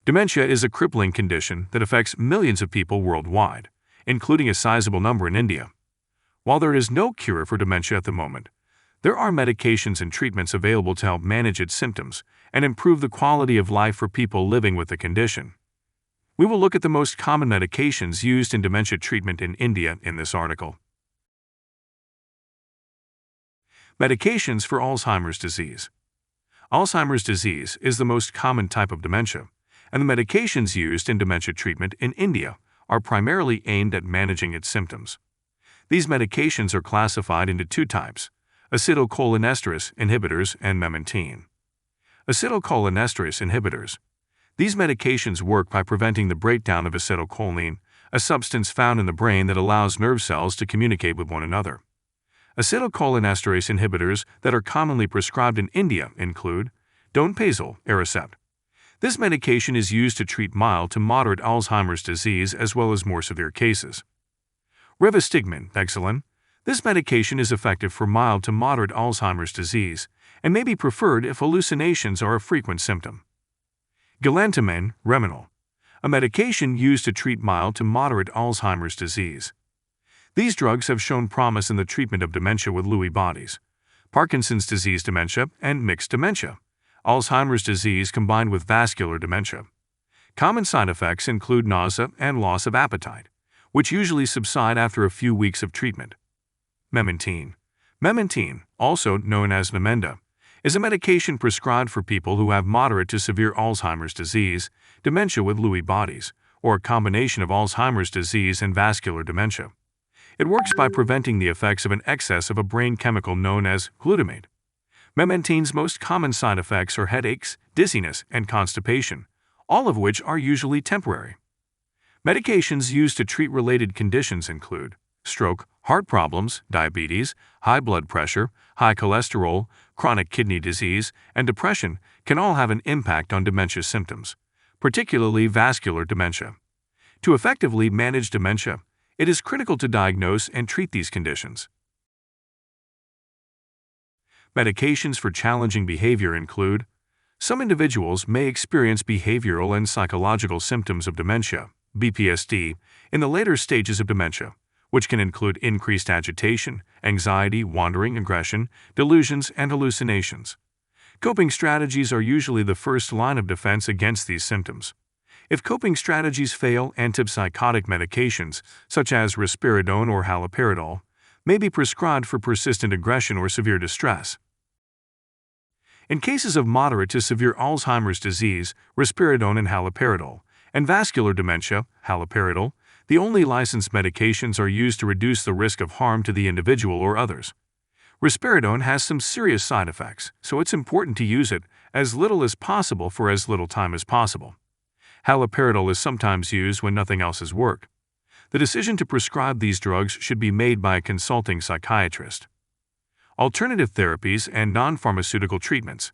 Dementia is a crippling condition that affects millions of people worldwide, including a sizable number in India. While there is no cure for dementia at the moment, there are medications and treatments available to help manage its symptoms and improve the quality of life for people living with the condition. We will look at the most common medications used in dementia treatment in India in this article. Medications for Alzheimer's disease. Alzheimer's disease is the most common type of dementia, and the medications used in dementia treatment in India are primarily aimed at managing its symptoms. These medications are classified into two types: acetylcholinesterase inhibitors and memantine. Acetylcholinesterase inhibitors. These medications work by preventing the breakdown of acetylcholine, a substance found in the brain that allows nerve cells to communicate with one another. Acetylcholinesterase inhibitors that are commonly prescribed in India include donepezil, Aricept. This medication is used to treat mild to moderate Alzheimer's disease as well as more severe cases. Rivastigmine, Exelon. This medication is effective for mild to moderate Alzheimer's disease and may be preferred if hallucinations are a frequent symptom. Galantamine, Reminol. A medication used to treat mild to moderate Alzheimer's disease. These drugs have shown promise in the treatment of dementia with Lewy bodies, Parkinson's disease dementia, and mixed dementia, Alzheimer's disease combined with vascular dementia. Common side effects include nausea and loss of appetite, which usually subside after a few weeks of treatment. Memantine. Memantine, also known as Namenda, is a medication prescribed for people who have moderate to severe Alzheimer's disease, dementia with Lewy bodies, or a combination of Alzheimer's disease and vascular dementia. It works by preventing the effects of an excess of a brain chemical known as glutamate. Memantine's most common side effects are headaches, dizziness, and constipation, all of which are usually temporary. Medications used to treat related conditions include stroke, heart problems, diabetes, high blood pressure, high cholesterol, chronic kidney disease, and depression can all have an impact on dementia symptoms, particularly vascular dementia. To effectively manage dementia, it is critical to diagnose and treat these conditions. Medications for challenging behavior include some individuals may experience behavioral and psychological symptoms of dementia, BPSD, in the later stages of dementia, which can include increased agitation, anxiety, wandering aggression, delusions, and hallucinations. Coping strategies are usually the first line of defense against these symptoms. If coping strategies fail, antipsychotic medications, such as risperidone or haloperidol, may be prescribed for persistent aggression or severe distress. In cases of moderate to severe Alzheimer's disease, risperidone and haloperidol, and vascular dementia, haloperidol, the only licensed medications are used to reduce the risk of harm to the individual or others. Risperidone has some serious side effects, so it's important to use it as little as possible for as little time as possible. Haloperidol is sometimes used when nothing else has worked. The decision to prescribe these drugs should be made by a consulting psychiatrist. Alternative therapies and non-pharmaceutical treatments.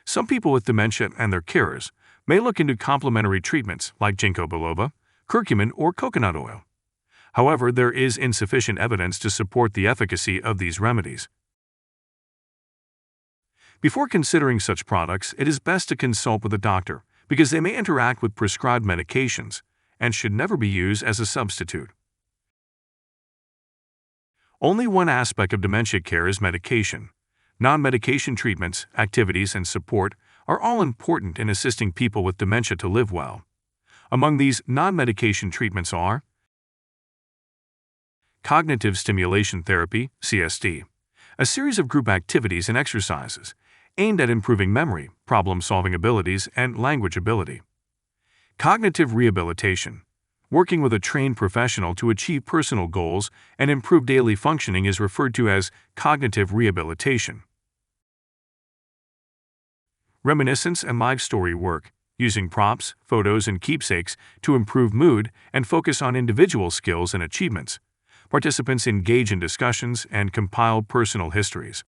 Some people with dementia and their carers may look into complementary treatments like ginkgo biloba, curcumin, or coconut oil. However, there is insufficient evidence to support the efficacy of these remedies. Before considering such products, it is best to consult with a doctor because they may interact with prescribed medications and should never be used as a substitute. Only one aspect of dementia care is medication. Non-medication treatments, activities, and support are all important in assisting people with dementia to live well. Among these non-medication treatments are cognitive stimulation therapy, CST, a series of group activities and exercises aimed at improving memory, problem-solving abilities, and language ability. Cognitive rehabilitation. Working with a trained professional to achieve personal goals and improve daily functioning is referred to as cognitive rehabilitation. Reminiscence and life story work, using props, photos, and keepsakes to improve mood and focus on individual skills and achievements. Participants engage in discussions and compile personal histories.